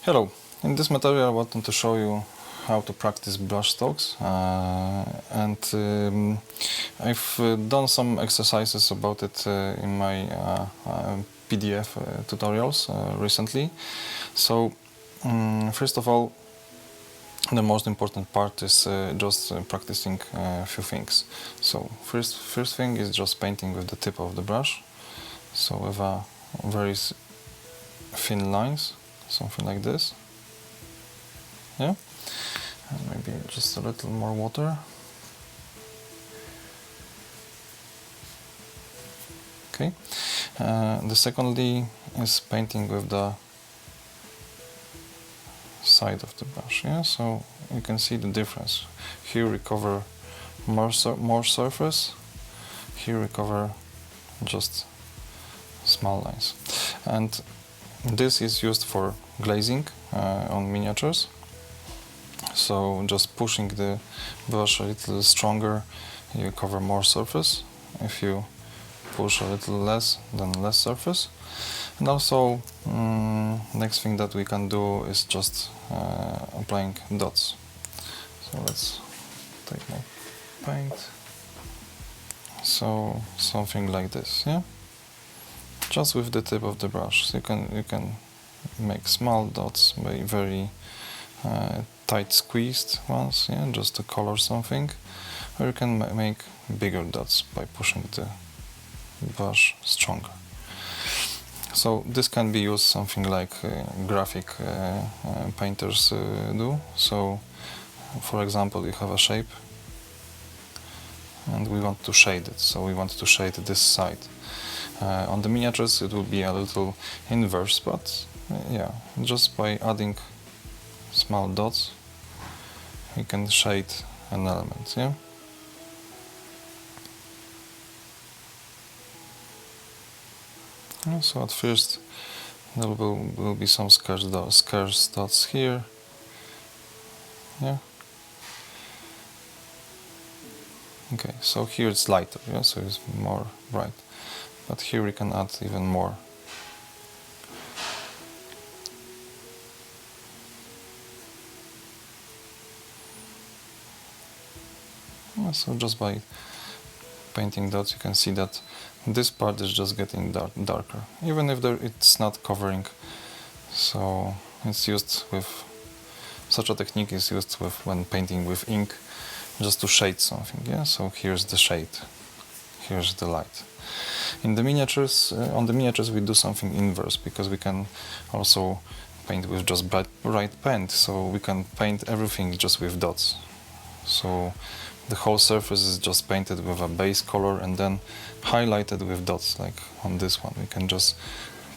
Hello, in this material I wanted to show you how to practice brush strokes I've done some exercises about it in my PDF tutorials recently. So first of all, the most important part is just practicing a few things. So first thing is just painting with the tip of the brush, so with a very thin lines, something like this. Yeah, and maybe just a little more water. Okay. The secondly is painting with the side of the brush. Yeah, so you can see the difference. Here we cover more surface. Here we cover just small lines, and this is used for glazing on miniatures. So just pushing the brush a little stronger, you cover more surface. If you push a little less, then less surface. And also, next thing that we can do is just applying dots. So let's take my paint. So something like this, yeah. Just with the tip of the brush. So you can make small dots, very tight squeezed ones, yeah, just to color something, or you can make bigger dots by pushing the brush stronger. So this can be used something like graphic painters do. So for example, you have a shape and we want to shade it, so we want to shade this side. On the miniatures it will be a little inverse, but yeah, just by adding small dots we can shade an element, yeah. So at first there will be some scarce dots here, yeah. Okay, so here it's lighter, yeah, so it's more bright, but here we can add even more. So just by painting dots you can see that this part is just getting darker, even if it's not covering. So it's used with, such a technique is used with when painting with ink, just to shade something, yeah. So here's the shade, here's the light. In the miniatures, on the miniatures we do something inverse, because we can also paint with just bright paint, so we can paint everything just with dots. So the whole surface is just painted with a base color and then highlighted with dots, like on this one. We can just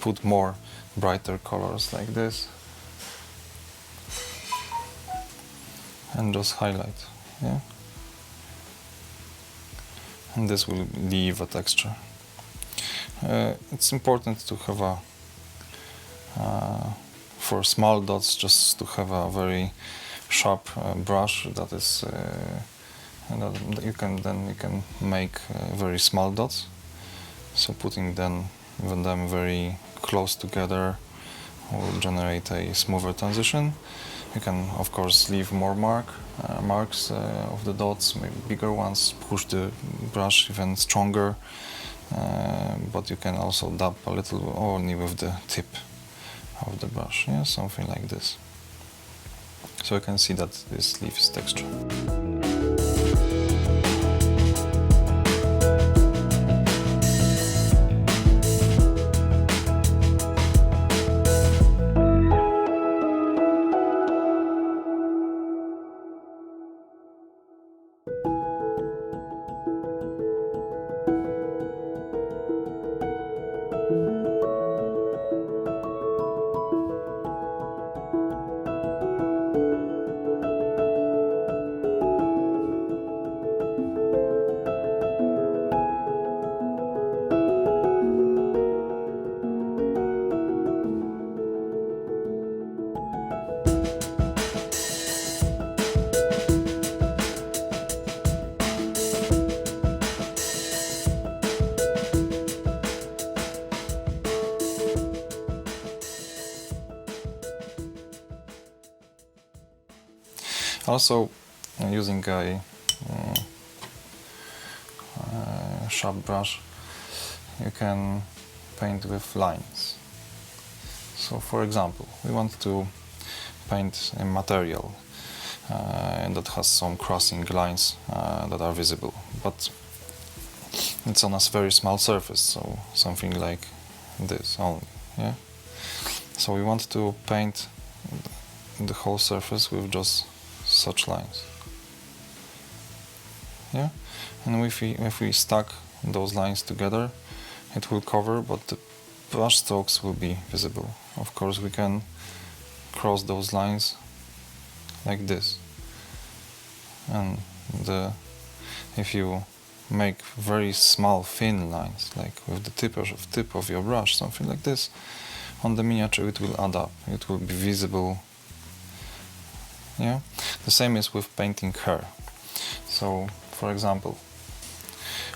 put more brighter colors like this and just highlight, yeah. And this will leave a texture. It's important to have for small dots, just to have a very sharp brush that is and you can make very small dots. So putting them very close together will generate a smoother transition. You can of course leave more marks of the dots, maybe bigger ones, push the brush even stronger, but you can also dab a little only with the tip of the brush, yeah, something like this. So you can see that this leaves texture. Also, using a sharp brush, you can paint with lines. So, for example, we want to paint a material and that has some crossing lines that are visible, but it's on a very small surface, so something like this only. Yeah. So we want to paint the whole surface with just such lines. Yeah. And if we stack those lines together, it will cover, but the brush strokes will be visible. Of course, we can cross those lines like this, and if you make very small thin lines, like with the tip of your brush, something like this, on the miniature it will add up, it will be visible. Yeah, the same is with painting hair. So, for example,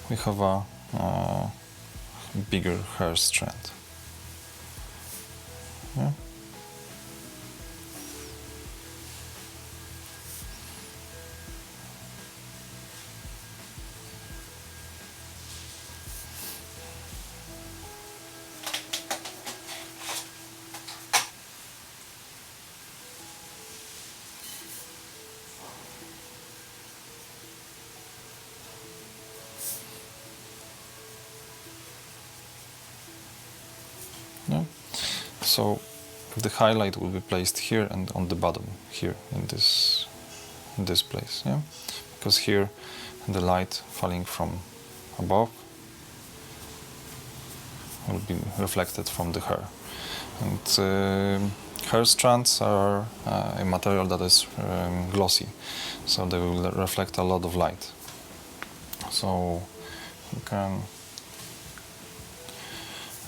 we have a bigger hair strand. Yeah. Yeah. So the highlight will be placed here and on the bottom here in this place. Yeah, because here the light falling from above will be reflected from the hair, and hair strands are a material that is glossy, so they will reflect a lot of light. So you can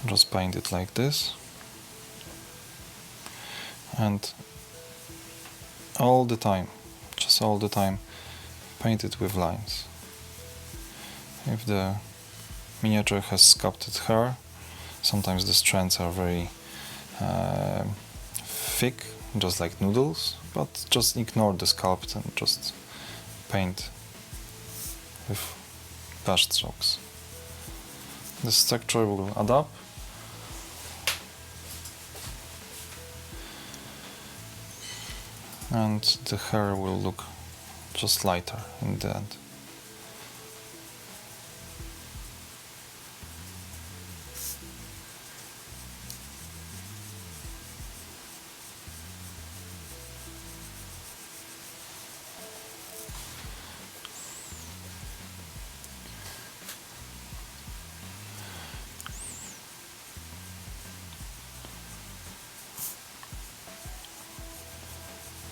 just paint it like this, and all the time, paint it with lines. If the miniature has sculpted hair, sometimes the strands are very thick, just like noodles, but just ignore the sculpt and just paint with brush strokes. The structure will add up, and the hair will look just lighter in the end.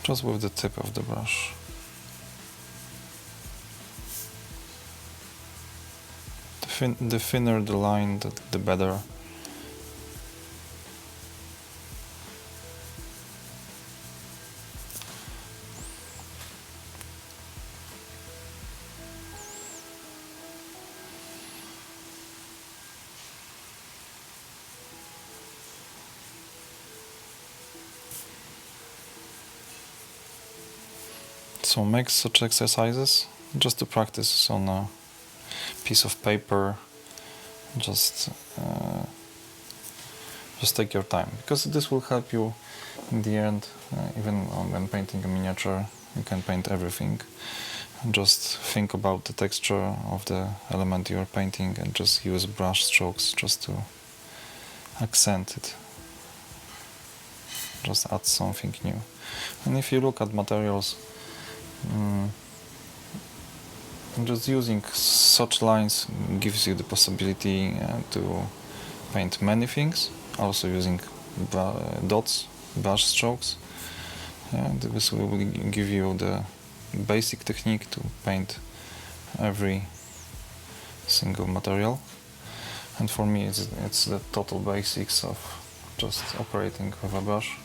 Just with the tip of the brush. The thinner the line, the better. So make such exercises just to practice on a piece of paper. Just take your time, because this will help you in the end. Even when painting a miniature, you can paint everything. Just think about the texture of the element you are painting and just use brush strokes just to accent it. Just add something new. And if you look at materials, just using such lines gives you the possibility to paint many things. Also using dots, brush strokes. This will give you the basic technique to paint every single material. And for me, it's the total basics of just operating with a brush.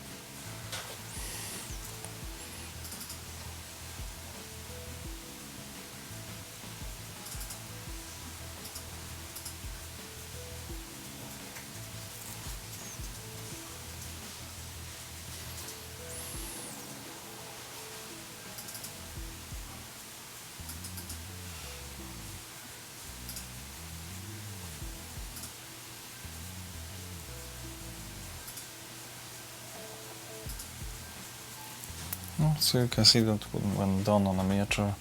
Yeah, so you can see that when done on a miniature,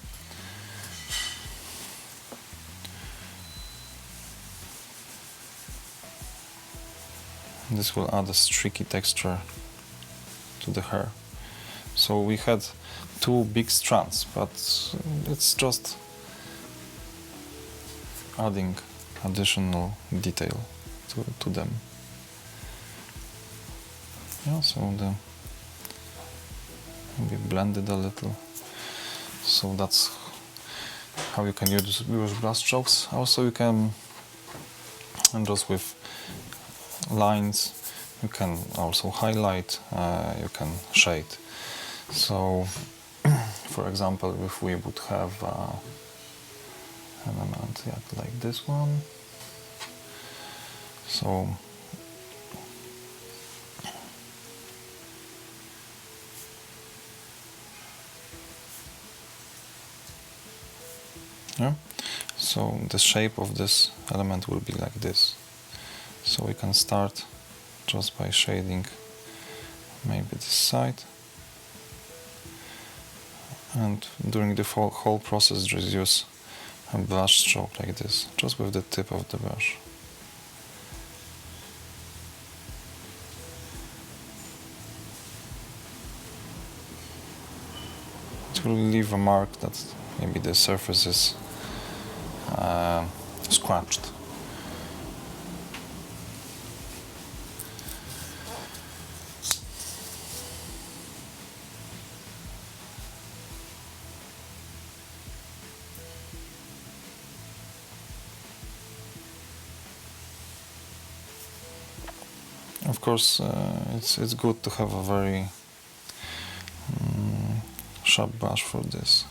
this will add a streaky texture to the hair. So we had two big strands, but it's just adding additional detail to them. Yeah, so the we blended a little. So that's how you can use brush strokes. Also, you can, and just with lines, you can also highlight, you can shade. So, for example, if we would have an element like this one, so yeah, so the shape of this element will be like this. So we can start just by shading maybe this side, and during the whole process just use a brush stroke like this, just with the tip of the brush. It will leave a mark that maybe the surface is scratched. Of course, it's good to have a very sharp brush for this.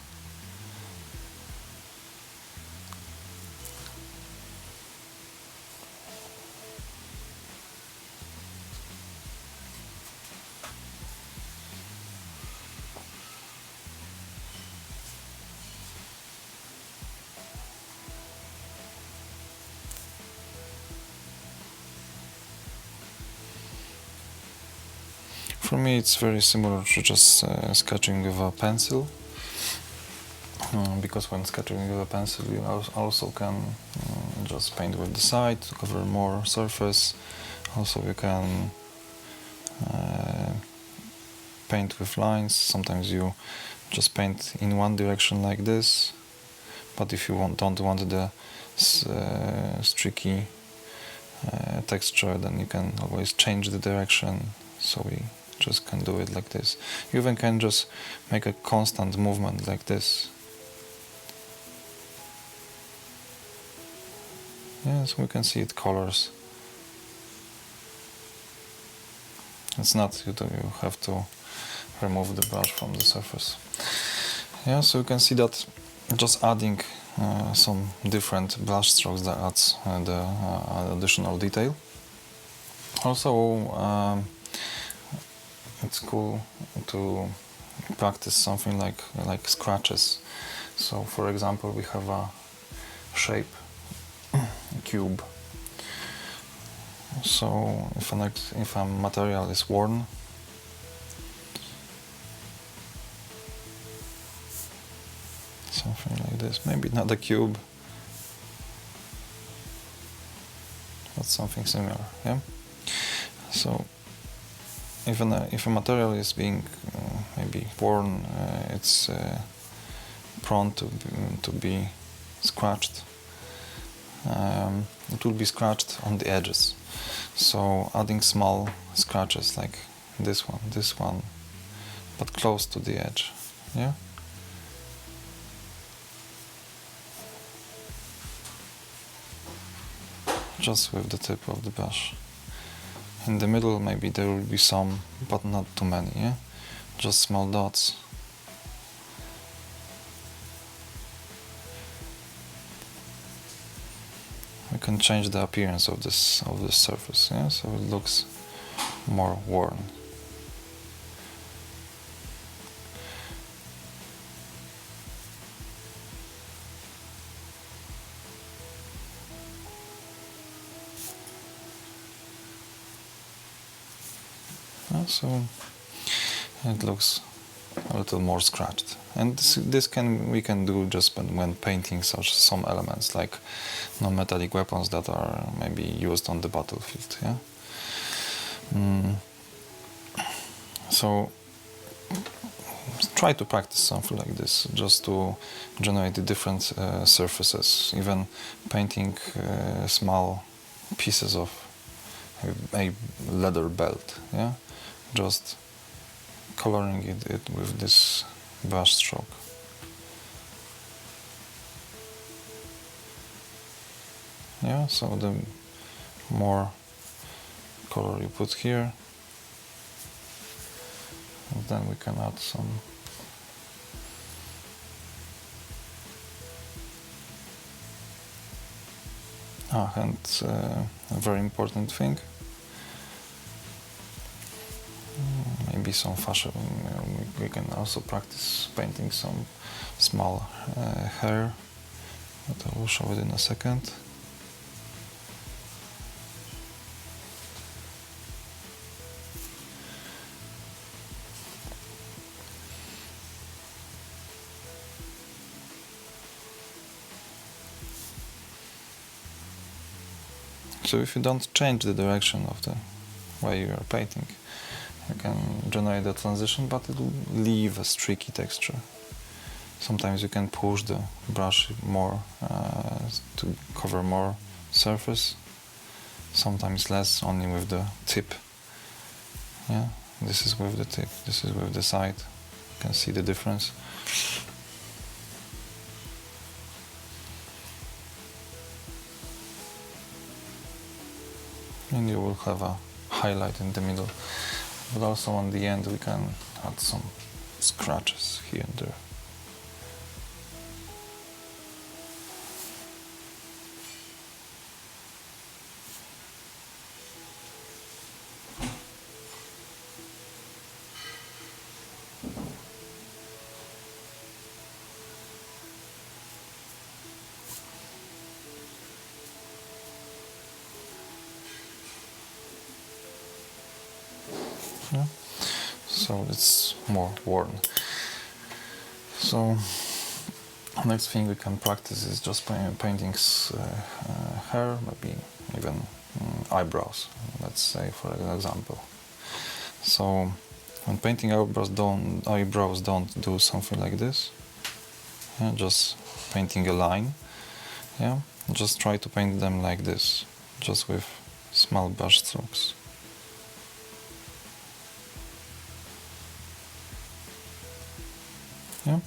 For me, it's very similar to just sketching with a pencil, because when sketching with a pencil, you also can just paint with the side to cover more surface. Also, you can paint with lines. Sometimes you just paint in one direction like this, but if you don't want the streaky texture, then you can always change the direction. So we just can do it like this. You even can just make a constant movement like this. Yes, we can see it colors. It's not you have to remove the brush from the surface. Yeah, so you can see that just adding some different brush strokes that adds the additional detail. Also, it's cool to practice something like scratches. So, for example, we have a shape, a cube. So, if a material is worn, something like this, maybe not a cube, but something similar. Yeah. So, if a material is being maybe worn, it's prone to be scratched. It will be scratched on the edges. So adding small scratches like this one, but close to the edge. Yeah. Just with the tip of the brush. In the middle, maybe there will be some, but not too many. Yeah, just small dots. We can change the appearance of this surface. Yeah, so it looks more worn. So it looks a little more scratched. And we can do just when painting some elements like non-metallic weapons that are maybe used on the battlefield. Yeah. So try to practice something like this, just to generate the different surfaces, even painting small pieces of a leather belt. Yeah, just coloring it with this brush stroke. Yeah, so the more color you put here, and then we can add some and a very important thing, maybe some fashion, we can also practice painting some small hair, but I will show it in a second. So if you don't change the direction of the way you are painting, you can generate a transition, but it will leave a streaky texture. Sometimes you can push the brush more to cover more surface, sometimes less, only with the tip. Yeah, this is with the tip, this is with the side. You can see the difference. And you will have a highlight in the middle, but also on the end we can add some scratches here and there. Yeah. So it's more worn. So next thing we can practice is just painting hair, maybe even eyebrows, let's say, for an example. So when painting eyebrows, don't do something like this. Yeah, just painting a line. Yeah, just try to paint them like this, just with small brush strokes. Yeah.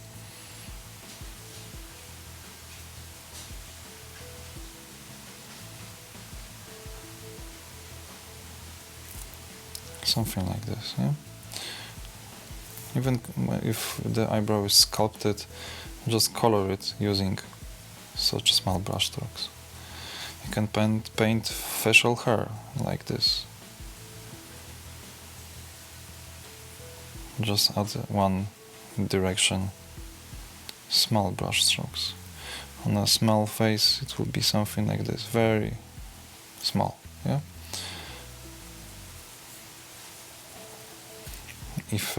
Something like this, yeah. Even if the eyebrow is sculpted, just color it using such small brush strokes. You can paint facial hair like this. Just add one direction, small brush strokes. On a small face it will be something like this, very small, yeah. If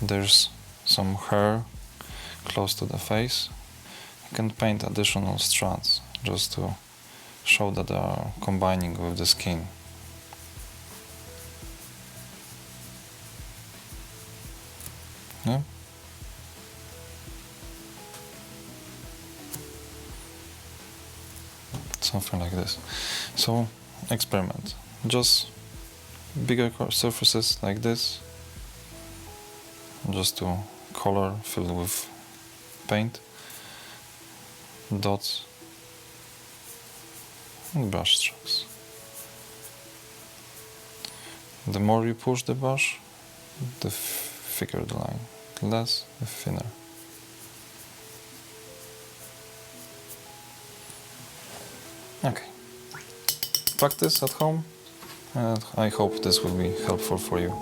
there's some hair close to the face, you can paint additional strands just to show that they are combining with the skin. Yeah. Something like this. So experiment. Just bigger surfaces like this, just to color, fill with paint, dots and brush strokes. The more you push the brush, the thicker the line, less, the thinner. Okay, practice at home, and I hope this will be helpful for you.